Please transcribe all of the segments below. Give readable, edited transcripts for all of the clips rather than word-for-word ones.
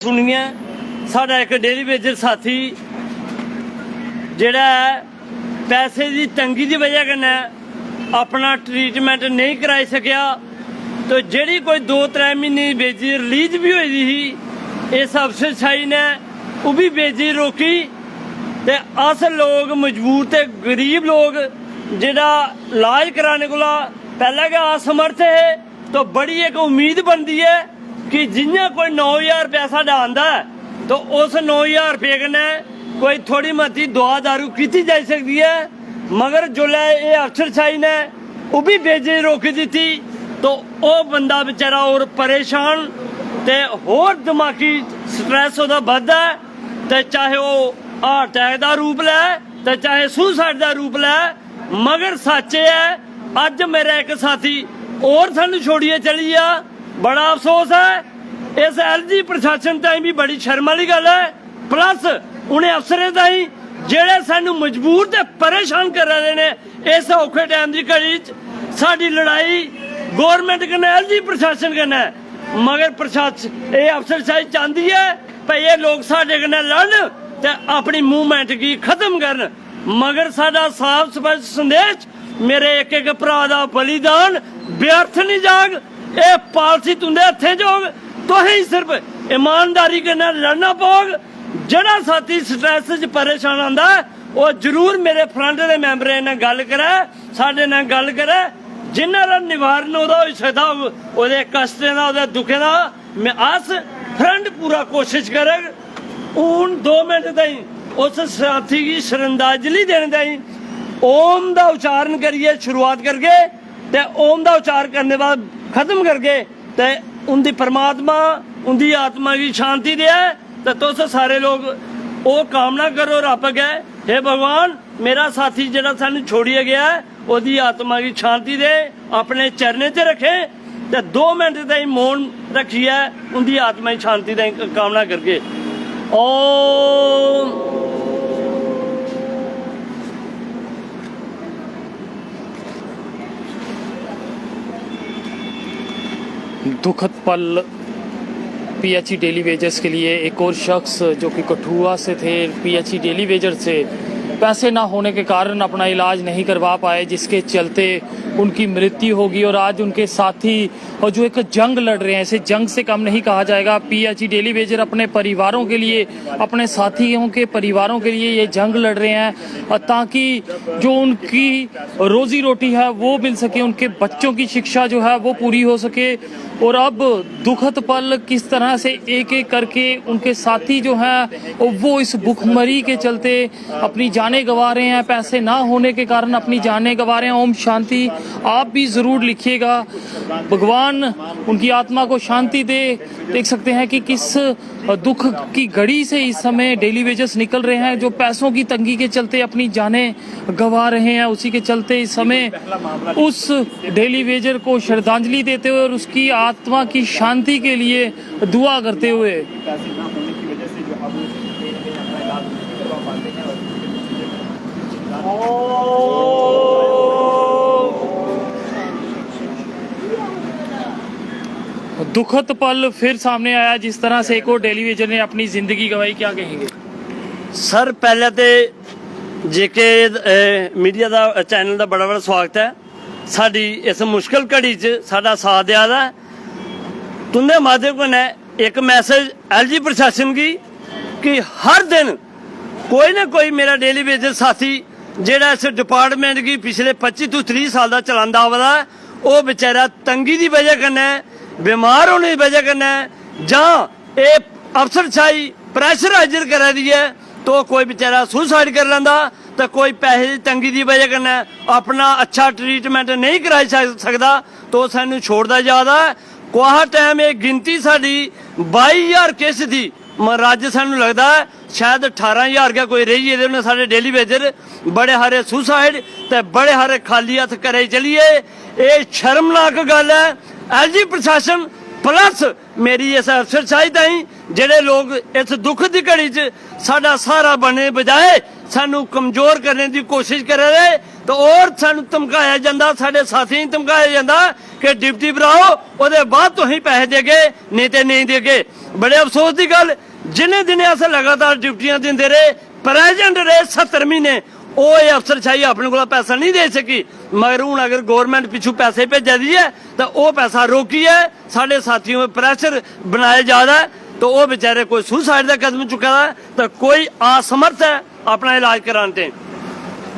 सुनिए साडा एक डेली वेजर साथी जिहड़ा पैसे की तंगी की वजह कन्नै अपना ट्रीटमेंट नहीं कराई सकिया तो जिहड़ी कोई 2-3 महीने बेजी रिलीज भी हुई थी इस अफसरशाही ने वो भी बेजी रोकी ते अस लोग मजबूर ते गरीब लोग जिहड़ा इलाज कराने कोला पहले गै असमर्थ है तो बड़ी एक उम्मीद बनती है कि जियां कोई 9,000 रुपया साढ़ा आंदा है तो उस 9,000 रुपये कन्नै कोई थोड़ी मती दवा दारू की जाई सकती है मगर जोल्लै ये अफसरशाही ने वो भी बेजी रोकी दी तो वह बंदा बेचारा और परेशान ते होर दिमागी स्ट्रैस ओहदा बधदा ते चाहे वह हार्ट अटैक का रूप लै ते चाहे सुसाइड का रूप लै मगर सच है अज मेरा एक साथी और सानू छोड़िए चली गया बड़ा अफसोस है इस एलजी प्रशासन ताईं भी बड़ी शर्म वाली गल है प्लस उन्हें अफसरें ताईं जेड़े सानू मजबूर ते परेशान कर रहे ने इस औखे टाइम की घड़ी साडी लड़ाई गौरमेंट कन्नै एलजी प्रशासन कन्नै मगर प्रशासन ये अफसरशाही चाहती है भाई ये लोग साडे कन्नै लड़न ते अपनी मूवमेंट की खत्म करन मगर साडा साफ स्पष्ट संदेश मेरे एक एक भरा दा बलिदान व्यर्थ नहीं जाग ये पालसी तुंदे हत्थे जोग तो ही सिर्फ ईमानदारी कन्नै लड़ना पौग जड़ा साथी स्ट्रैस च परेशान आंदा वो जरूर मेरे फ्रंट दे मैंबरें ने गल करे साडे नाल गल करे जिन्ना दा निवारण ओहदा होई सकदा होग ओहदे कष्टें दा ओहदे दुखें दा मैं अस फ्रंट पूरा कोशिश करग हून 2 मिनट ताईं उस साथी की श्रद्धांजलि देने ताईं ओम दा उच्चारण करिए शुरुआत करके ते ओम दा उच्चार करने बाद खत्म करके ते उनकी परमात्मा उनकी आत्मा की शांति दे तो तुस सारे लोग वो कामना करो रब अगे हे भगवान मेरा साथी जिहड़ा सानू छोड़िया गया है ओदी आत्मा की शांति दे अपने चरणें च रखे ते 2 मिनट ताईं मौन रखिए उनकी आत्मा की शांति दी कामना करके ओम दुखद पल पीएचई डेली वेजर्स के लिए एक और शख्स जो कि कठुआ से थे पीएचई डेली वेजर से पैसे ना होने के कारण अपना इलाज नहीं करवा पाए जिसके चलते उनकी मृत्यु होगी और आज उनके साथी और जो एक जंग लड़ रहे हैं इसे जंग से कम नहीं कहा जाएगा पीएचई डेली वेजर अपने परिवारों के लिए अपने साथियों के परिवारों के लिए ये जंग लड़ रहे हैं ताकि जो उनकी रोजी रोटी है वो मिल सके उनके बच्चों की शिक्षा जो है वो पूरी हो सके और अब दुखद पल किस तरह से एक एक करके उनके साथी जो हैं वो इस भुखमरी के चलते अपनी जानें गंवा रहे हैं पैसे ना होने के कारण अपनी जानें गंवा रहे हैं ओम शांति आप भी ज़रूर लिखिएगा भगवान उनकी आत्मा को शांति दे देख सकते हैं कि किस दुख की घड़ी से इस समय डेली वेजर्स निकल रहे हैं जो पैसों की तंगी के चलते अपनी जानें गंवा रहे हैं उसी के चलते इस समय उस डेली वेजर को श्रद्धांजलि देते हुए और उसकी आत्मा की शांति के लिए दुआ करते हुए दुखद पल फिर सामने आया जिस तरह से एक और डेली वेजर ने अपनी जिंदगी गंवाई क्या कहेंगे सर पहले तो जेके मीडिया का चैनल का बड़ा बड़ा स्वागत है साड़ी इस मुश्किल घड़ी च साडा साथ दिया दा तुंदे माध्यम कन्नै एक मैसेज एलजी प्रशासन की कि हर दिन कोई ना कोई मेरा डेली वेजर साथी जेड़ा इस डिपार्टमेंट की पिछले 25 तो 30 साल का चलांदा आवा वो बेचारा तंगी की वजह कन्नै बीमार होने की वजह कन्नै जां ये अफसरशाही प्रैशराइजर करा दी है तो कोई बेचारा सुसाइड कर लैंदा तो कोई पैसे की तंगी की वजह कन्नै अपना अच्छा ट्रीटमेंट नहीं कराई सकता तो सानू छोड़दा जादा कोहा टाइम ये गिनती साडी 22,000 केस थी मगर अज सानू लगता है शायद 18,000 क्या कोई रही है उन्हें साढ़े डेली वेजर बड़े हारे सुसाइड ते बड़े हारे खाली हथ करे चलिए ये शर्मनाक गल है एलजी प्रशासन प्लस मेरी इस अफसरशाही ताईं जेडे लोग इस दुख की घड़ी च साडा सहारा बनने बजाए सानू कमजोर करने की कोशिश करे रहे तो और सानू धमकाया जाता साडे साथियों धमकाया जाता कि डिप्टी भराओ ओहदे बाद तुसीं पैसे देगे नहीं तो नहीं देगे बड़े अफसोस की गल जिन्हें दिन अस लगातार ड्यूटियां देंदे रहे प्रेजेंट रहे 70 महीने वो ये अफसरशाही अपने को पैसा नहीं दे सकी मगर हूँ अगर गौरमेंट पिछू पैसे भेजा दी है तो वो पैसा रोकी है साढ़े साथियों में प्रेशर बनाया जा रहा है तो वो बेचारे कोई सुसाइड का कदम चुका है तो कोई असमर्थ है अपना इलाज कराने।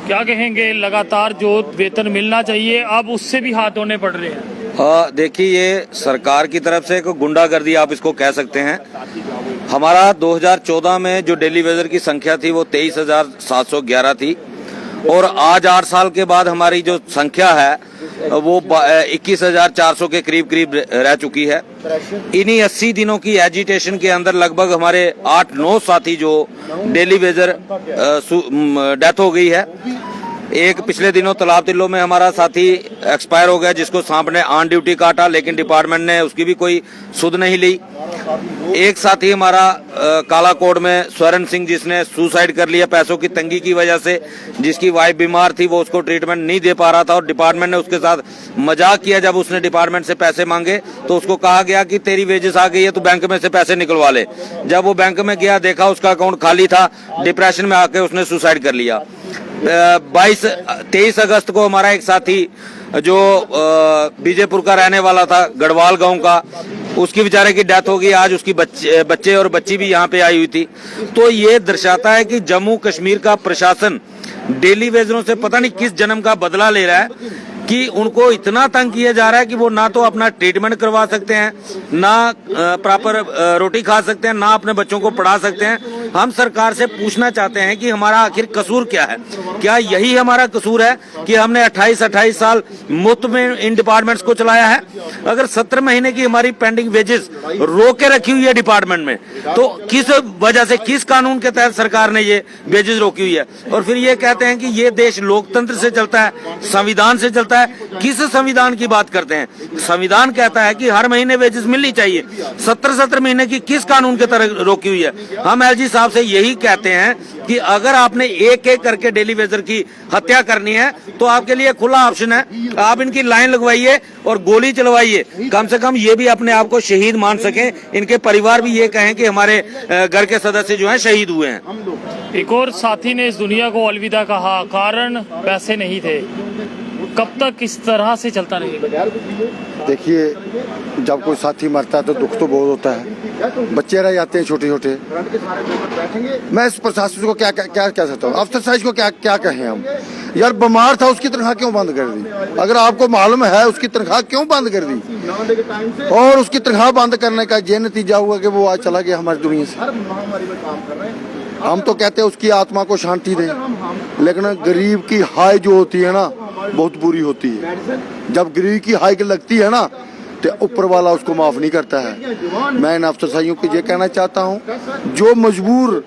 क्या कहेंगे, लगातार जो वेतन मिलना चाहिए अब उससे भी हाथ धोने पड़ रहे हैं? हाँ देखिए, ये सरकार की तरफ से एक गुंडागर्दी आप इसको कह सकते हैं। हमारा 2014 में जो डेली वेजर की संख्या थी वो 23,711 थी और आज 8 साल के बाद हमारी जो संख्या है वो 21,400 के करीब रह चुकी है। इन्हीं 80 दिनों की एजिटेशन के अंदर लगभग हमारे 8-9 साथी जो डेली वेजर डेथ हो गई है। एक पिछले दिनों तालाब तिल्लो में हमारा साथी एक्सपायर हो गया जिसको सांप ने ऑन ड्यूटी काटा, लेकिन डिपार्टमेंट ने उसकी भी कोई सुध नहीं ली। एक साथी हमारा कालाकोट में स्वर्ण सिंह जिसने सुसाइड कर लिया पैसों की तंगी की वजह से, जिसकी वाइफ बीमार थी, वो उसको ट्रीटमेंट नहीं दे पा रहा था और डिपार्टमेंट ने उसके साथ मजाक किया। जब उसने डिपार्टमेंट से पैसे मांगे तो उसको कहा गया कि तेरी वेजेस आ गई है तो बैंक में से पैसे निकलवा ले। जब वो बैंक में गया देखा उसका अकाउंट खाली था, डिप्रेशन में आके उसने सुसाइड कर लिया। 23 अगस्त को हमारा एक साथी जो बीजेपुर का रहने वाला था, गढ़वाल गांव का, उसकी बेचारे की डेथ हो गई। आज उसकी बच्चे और बच्ची भी यहाँ पे आई हुई थी। तो ये दर्शाता है कि जम्मू कश्मीर का प्रशासन डेली वेजरों से पता नहीं किस जन्म का बदला ले रहा है कि उनको इतना तंग किया जा रहा है कि वो ना तो अपना ट्रीटमेंट करवा सकते हैं, ना प्रॉपर रोटी खा सकते हैं, ना अपने बच्चों को पढ़ा सकते हैं। हम सरकार से पूछना चाहते हैं कि हमारा आखिर कसूर क्या है? क्या यही हमारा कसूर है कि हमने 28 साल मुफ्त में इन डिपार्टमेंट्स को चलाया है? अगर 17 महीने की हमारी पेंडिंग वेजेस रोक के रखी हुई है डिपार्टमेंट में, तो किस वजह से, किस कानून के तहत सरकार ने ये वेजेस रोकी हुई है? और फिर ये कहते हैं कि ये देश लोकतंत्र से चलता है, संविधान से चलता है। किस संविधान की बात करते हैं? संविधान कहता है कि हर महीने वेजेस मिलनी चाहिए। 17 महीने की किस कानून के तहत रोकी हुई है? हम एलजी साहब से यही कहते हैं कि अगर आपने एक एक करके डेली वेजर की हत्या करनी है तो आपके लिए खुला ऑप्शन है, आप इनकी लाइन लगवाइए और गोली चलवाइए। कम से कम ये भी अपने आप को शहीद मान सकें, इनके परिवार भी ये कहें कि हमारे घर के सदस्य जो हैं शहीद हुए हैं। एक और साथी ने इस दुनिया को अलविदा कहा, कारण पैसे नहीं थे। कब तक इस तरह से चलता रहेगा? देखिए, जब कोई साथी मरता है तो दुख तो बहुत होता है, बच्चे रह जाते हैं छोटे छोटे। मैं इस प्रशासन को क्या कह सकता हूँ, अफसरशाही को क्या कहें हम? यार बीमार था, उसकी तनख्वाह क्यों बंद कर दी? अगर आपको मालूम है उसकी तनख्वाह क्यों बंद कर दी? और उसकी तनख्वाह बंद करने का ये नतीजा हुआ कि वो आज चला गया हमारी दुनिया से। हम तो कहते हैं उसकी आत्मा को शांति दे, लेकिन गरीब की हाय जो होती है ना बहुत बुरी होती है। जब गरीब की हाय लगती है ना तो ऊपर वाला उसको माफ नहीं करता है। मैं इन अफसरशाहियों को ये कहना चाहता हूँ, जो मजबूर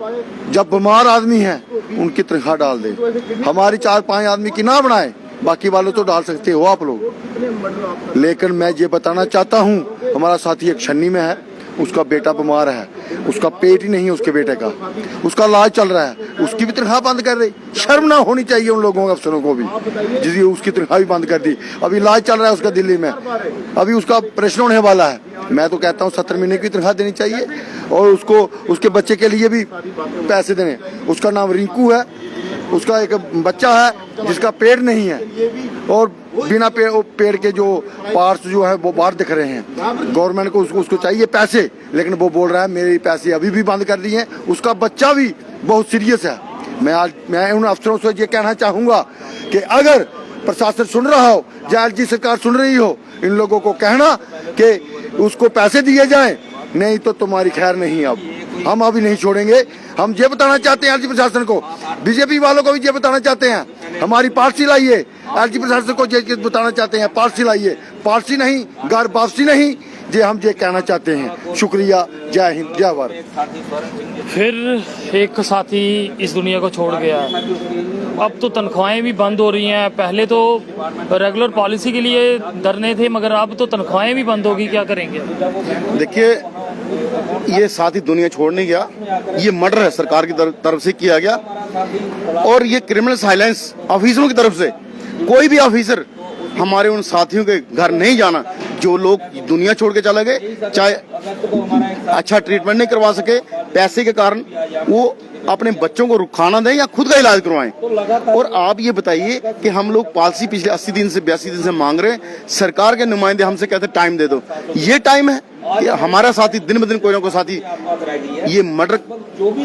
जब बीमार आदमी है उनकी तनख्वाह डाल दे। हमारी 4-5 आदमी की ना बनाए, बाकी वालों तो डाल सकते हो आप लोग। लेकिन मैं ये बताना चाहता हूँ, हमारा साथी एक छन्नी में है, उसका बेटा बीमार है, उसका पेट ही नहीं है उसके बेटे का, उसका इलाज चल रहा है, उसकी भी तनख्वाह बंद कर रही। शर्म ना होनी चाहिए उन लोगों के, अफसरों को भी, जिसकी उसकी तनख्वाह भी बंद कर दी। अभी इलाज चल रहा है उसका दिल्ली में, अभी उसका ऑपरेशन होने वाला है। मैं तो कहता हूँ 17 महीने की तनख्वाह देनी चाहिए और उसको उसके बच्चे के लिए भी पैसे देने। उसका नाम रिंकू है, उसका एक बच्चा है जिसका पेड़ नहीं है और बिना पेड़ के जो पार्ट्स जो है वो बाहर दिख रहे हैं। गवर्नमेंट को उसको चाहिए पैसे, लेकिन वो बोल रहा है मेरे पैसे अभी भी बंद कर दिए। उसका बच्चा भी बहुत सीरियस है। मैं उन अफसरों से ये कहना चाहूँगा कि अगर प्रशासन सुन रहा हो, एलजी सरकार सुन रही हो, इन लोगों को कहना कि उसको पैसे दिए जाएं, नहीं तो तुम्हारी खैर नहीं। अब हम अभी नहीं छोड़ेंगे। हम ये बताना चाहते हैं एलजी प्रशासन को, बीजेपी वालों को भी ये बताना चाहते हैं, हमारी पार्टी लाइए। एलजी प्रशासन को ये बताना चाहते हैं, पार्टी लाइए, पार्टी नहीं, घर वापसी नहीं, ये हम ये कहना चाहते हैं। शुक्रिया, जय हिंद, जय भारत। फिर एक साथी इस दुनिया को छोड़ गया, अब तो तनख्वाहें भी बंद हो रही हैं। पहले तो रेगुलर पॉलिसी के लिए धरने थे, मगर अब तो तनख्वाहें भी बंद होगी, क्या करेंगे? देखिए, ये साथी दुनिया छोड़ने गया, ये मर्डर है, सरकार की तरफ से किया गया और ये क्रिमिनल साइलेंस ऑफिसरों की तरफ से। कोई भी ऑफिसर हमारे उन साथियों के घर नहीं जाना, जो लोग दुनिया छोड़ के चले गए, चाहे अच्छा ट्रीटमेंट नहीं करवा सके, पैसे के कारण वो अपने बच्चों को खाना दें या खुद का इलाज करवाएं। और आप ये बताइए कि हम लोग पॉलिसी पिछले 80 दिन से 82 दिन से मांग रहे हैं, सरकार के नुमाइंदे हमसे कहते हैं टाइम दे दो। ये टाइम है कि हमारा साथी दिन ब दिन कोई ना कोई साथी ये मर्डर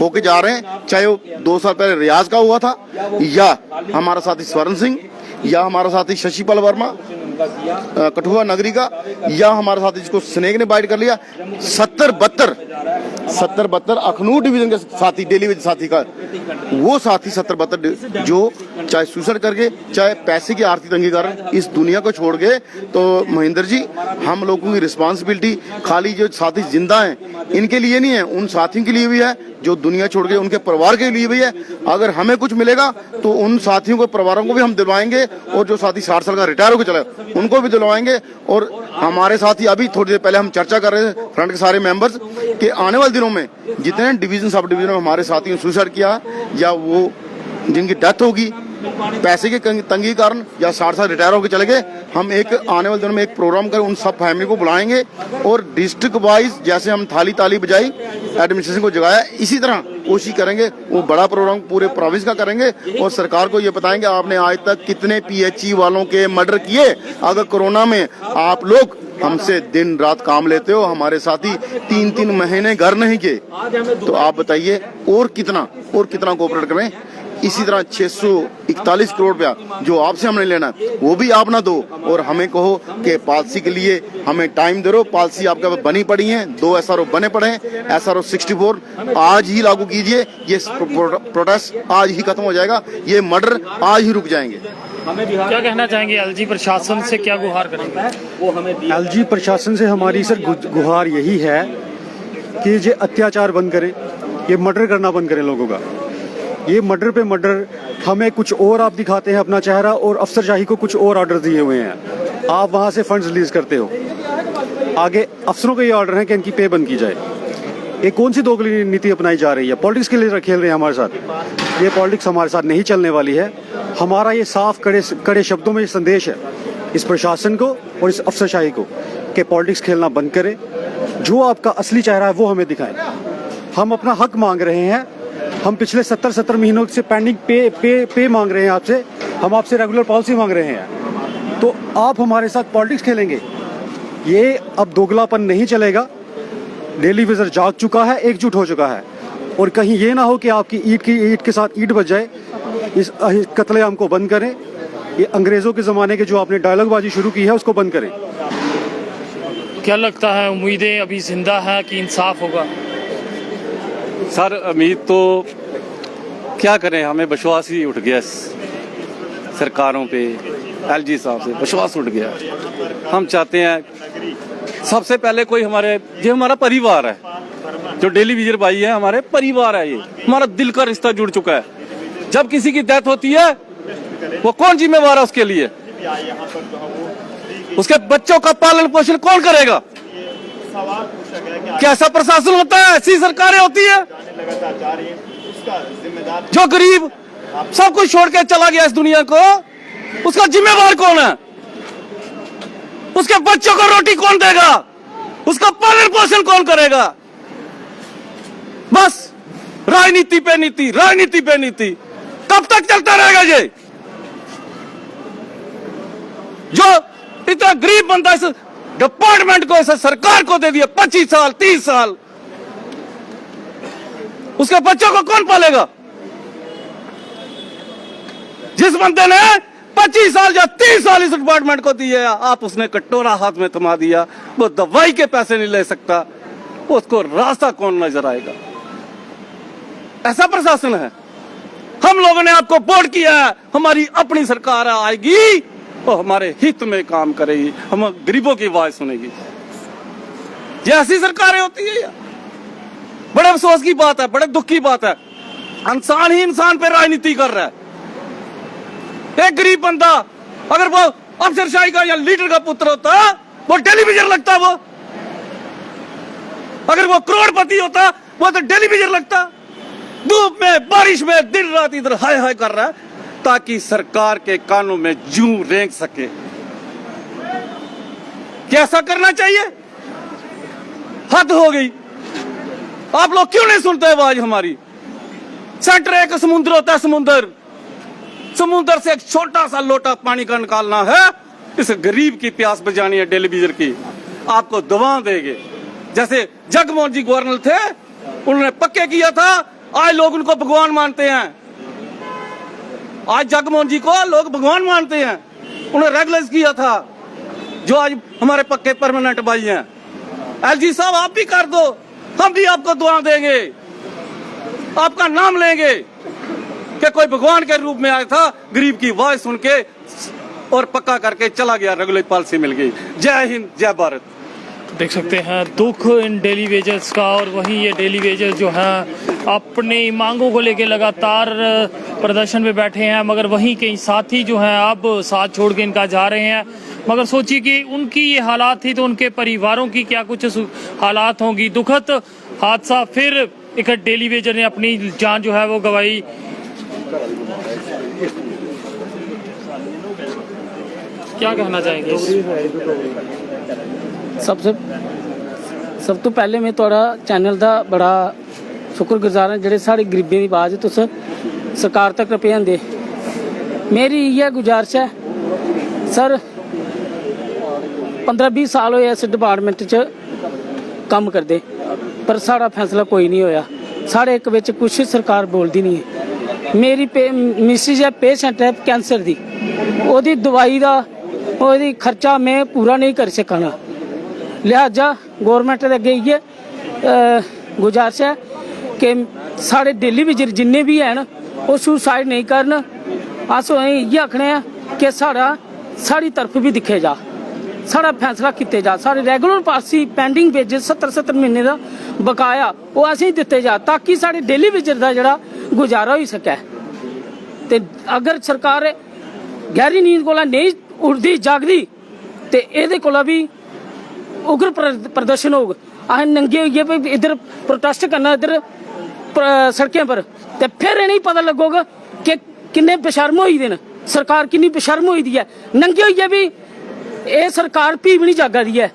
होके जा रहे हैं, चाहे वो 2 साल पहले रियाज का हुआ था, या हमारा साथी स्वर्ण सिंह, या हमारा साथी शशिपाल वर्मा कठुआ नगरी का, या हमारा साथी जिसको स्नेक ने बाइट कर लिया। 70-72 अखनूर डिवीजन के साथी, डेली वेज साथी का वो साथी 70-72 जो चाहे सुसाइड करके चाहे पैसे की आर्थिक तंगी कारण इस दुनिया को छोड़ गए। तो महेंद्र जी, हम लोगों की रिस्पांसिबिलिटी खाली जो साथी जिंदा हैं इनके लिए नहीं है, उन साथियों के लिए भी है जो दुनिया छोड़ गए, उनके परिवार के लिए भी है। अगर हमें कुछ मिलेगा तो उन साथियों को, परिवारों को भी हम दिलवाएंगे, और जो साथी 60 साल का रिटायर होकर चला उनको भी दिलवाएंगे। और हमारे साथी, अभी थोड़ी देर पहले हम चर्चा कर रहे थे फ्रंट के सारे मेंबर्स कि आने वाले दिनों में जितने डिवीजन सब डिवीजन में हमारे साथियों ने सुसाइड किया या वो जिनकी डेथ होगी पैसे की तंगी कारण या 60 साल रिटायर होकर चले गए, हम एक आने वाले दिनों में एक प्रोग्राम कर उन सब फैमिली को बुलाएंगे और डिस्ट्रिक्ट वाइज जैसे हम थाली ताली बजाई एडमिनिस्ट्रेशन को जगाया, इसी तरह कोशिश करेंगे वो बड़ा प्रोग्राम पूरे प्रोविंस का करेंगे और सरकार को ये बताएंगे आपने आज तक कितने PHE वालों के मर्डर किए। अगर कोरोना में आप लोग हमसे दिन रात काम लेते हो, हमारे साथी 3-3 महीने घर नहीं गए, तो आप बताइए और कितना कोऑपरेट करें। इसी तरह 641 करोड़ रुपया जो आपसे हमने लेना वो भी आप ना दो और हमें कहो कि पॉलिसी के लिए हमें टाइम दे दो। पॉलिसी आपके पास बनी पड़ी है, 2 SRO बने पड़े हैं, SRO 64 आज ही लागू कीजिए। ये प्रोटेस्ट आज ही खत्म हो जाएगा, ये मर्डर आज ही रुक जाएंगे। क्या कहना चाहेंगे LG प्रशासन से, क्या गुहार करेंगे? LG प्रशासन से हमारी सर गुहार यही है कि ये अत्याचार बंद करें, ये मर्डर करना बंद करें लोगों का। ये मर्डर पे मर्डर, हमें कुछ और आप दिखाते हैं अपना चेहरा और अफसरशाही को कुछ और ऑर्डर दिए हुए हैं, आप वहाँ से फंड्स रिलीज करते हो। आगे अफसरों का ये ऑर्डर है कि इनकी पे बंद की जाए। ये कौन सी दोगली नीति अपनाई जा रही है? पॉलिटिक्स के लिए खेल रहे हैं हमारे साथ। ये पॉलिटिक्स हमारे साथ नहीं चलने वाली है। हमारा ये साफ कड़े शब्दों में संदेश है इस प्रशासन को और इस अफसरशाही को कि पॉलिटिक्स खेलना बंद करें, जो आपका असली चेहरा है वो हमें दिखाएं। हम अपना हक मांग रहे हैं, हम पिछले 70 महीनों से पेंडिंग पे मांग रहे हैं आपसे, हम आपसे रेगुलर पॉलिसी मांग रहे हैं, तो आप हमारे साथ पॉलिटिक्स खेलेंगे। ये अब दोगलापन नहीं चलेगा। डेली विजर जाग चुका है, एकजुट हो चुका है, और कहीं ये ना हो कि आपकी ईंट के साथ ईंट बच जाए। इस कत्लेआम को बंद करें। ये अंग्रेजों के ज़माने के जो आपने डायलॉगबाजी शुरू की है उसको बंद करें। क्या लगता है, उम्मीदें अभी जिंदा है कि इंसाफ होगा? सर उम्मीद तो क्या करें, हमें विश्वास ही उठ गया सरकारों पे, LG साहब से विश्वास उठ गया। हम चाहते हैं सबसे पहले कोई ये हमारा परिवार है, जो डेली विजर भाई है हमारे परिवार है, ये हमारा दिल का रिश्ता जुड़ चुका है। जब किसी की डेथ होती है वो कौन जिम्मेवार है उसके लिए? उसके बच्चों का पालन पोषण कौन करेगा? कैसा प्रशासन होता है? ऐसी सरकारें होती है। जो गरीब सब कुछ छोड़ के चला गया इस दुनिया को, उसका जिम्मेवार कौन है? उसके बच्चों को रोटी कौन देगा? उसका पालन पोषण कौन करेगा? बस राजनीति पे नीति, राजनीति पे नीति। कब तक चलता रहेगा ये? जो इतना गरीब बंदा इस डिपार्टमेंट को, इस सरकार को दे दिया 25 साल 30 साल, उसके बच्चों को कौन पालेगा? जिस बंदे ने 25 साल या 30 साल इस डिपार्टमेंट को दिए, आप उसने कटोरा हाथ में थमा दिया, वो दवाई के पैसे नहीं ले सकता, उसको रास्ता कौन नजर आएगा? ऐसा प्रशासन है। हम लोगों ने आपको वोट किया है, हमारी अपनी सरकार आएगी वो हमारे हित में काम करेगी, हम गरीबों की आवाज सुनेगी। ये ऐसी सरकारें होती है यार। बड़े अफसोस की बात है, बड़े दुख की बात है, इंसान ही इंसान पे राजनीति कर रहा है। एक गरीब बंदा अगर वो अफसरशाही का या लीडर का पुत्र होता, वो टेलीविजन लगता। वो अगर वो करोड़पति होता, वो तो टेलीविजन लगता। धूप में बारिश में दिन रात इधर हाय हाय कर रहा है ताकि सरकार के कानों में जूं रेंग सके। कैसा करना चाहिए? हद हो गई। आप लोग क्यों नहीं सुनते आवाज हमारी? सेंटर एक समुद्र होता है, समुद्र से एक छोटा सा लोटा पानी का निकालना है, इस गरीब की प्यास बुझानी है टेलीविजन की। आपको दुआ देंगे। जैसे जगमोहन जी गवर्नर थे, उन्होंने पक्के किया था, आज लोग उनको भगवान मानते हैं। आज जगमोहन जी को लोग भगवान मानते हैं। उन्होंने रेगुलराइज किया था, जो आज हमारे पक्के परमानेंट भाई हैं। एलजी साहब आप भी कर दो, हम भी आपको दुआ देंगे, आपका नाम लेंगे कि कोई भगवान के रूप में आया था, गरीब की आवाज सुन के और पक्का करके चला गया, रेगुलर पॉलिसी मिल गई। जय हिंद, जय भारत। देख सकते हैं दुख इन डेली वेजर्स का, और वहीं ये डेली वेजर्स जो हैं अपनी मांगों को लेकर लगातार प्रदर्शन में बैठे हैं, मगर वहीं कई साथी जो हैं अब साथ छोड़ के इनका जा रहे हैं। मगर सोचिए कि उनकी ये हालात थी तो उनके परिवारों की क्या कुछ हालात होंगी। दुखद हादसा, फिर एक डेली वेजर ने अपनी जान जो है वो गंवाई। क्या कहना चाहेंगे? सब तो पहले मैं थोड़ा चैनल का बड़ा शुक्रगुजार हाँ, जेह्ड़े साढ़े गरीबें की आवाज़ तुस सरकार तक पजांदे। मेरी इ'यै गुजारिश है सर, 15-20 साल होए इस डिपार्टमेंट च कम्म करदे, पर साढ़ा फैसला कोई नहीं होया। साढ़े इक बिच कुछ सरकार बोलदी नहीं है। मेरी मिसिज है, पेशेंट है कैंसर दी, ओदी दवाई दा ओदी खर्चा मैं पूरा नहीं कर सकना। लिहाजा गौरमेंट दे अगे इ'यै गुजारिश है कि साढ़े डेली विजर जिन्ने भी हैन ओह् सुसाइड नहीं करन। अस इ'यै आखने कि साढ़ी तरफ भी दिक्खे जा, साढ़ा फैसला किते जा। साढ़े रेगुलर पालिसी पेंडिंग वेजेस 70-70 महीने का बकाया वो असें दिते जा, ताकि साढ़े डेली विजर का जड़ा गुजारा हो सके। ते अगर सरकार गहरी नींद कोला नहीं उठदी जागदी ते एहदे कोला भी उग्र प्रदर्शन होग। अस नंगे होइए भाई इधर प्रोटेस्ट करना, इधर सड़कें पर, ते फिर इन्हें पता लगोगा कि किन्ने बेशर्म होई दे न, सरकार किन्नी बेशर्म होई दी है। नंगे होइए भी ये सरकार भी नहीं जागा दी है।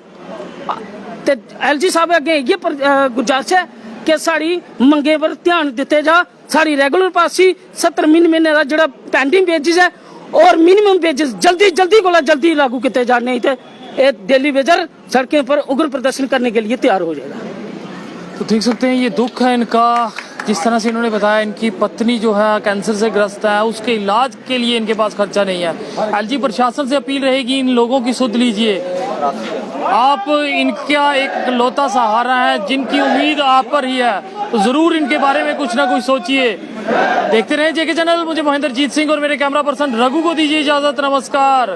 ते एलजी साहब अगे इ'यै गुजारिश है कि साड़ी मंगे पर ध्यान दिते जा। साड़ी रेगुलर पालिसी 70 महीने का जो पेंडिंग वेजेस है और मिनिमम वेजेस जल्दी कोला जल्दी लागू किए जाने, नहीं तो ये डेली वेजर सड़कों पर उग्र प्रदर्शन करने के लिए तैयार हो जाएगा। तो देख सकते हैं ये दुख है इनका, जिस तरह से इन्होंने बताया इनकी पत्नी जो है कैंसर से ग्रस्त है, उसके इलाज के लिए इनके पास खर्चा नहीं है। एलजी प्रशासन से अपील रहेगी इन लोगों की सुध लीजिए, आप इनका एक लौता सहारा है, जिनकी उम्मीद आप पर ही है, तो जरूर इनके बारे में कुछ ना कुछ सोचिए। देखते रहे जेके चैनल। मुझे महेंद्रजीत सिंह और मेरे कैमरा पर्सन रघु को दीजिए इजाजत। नमस्कार।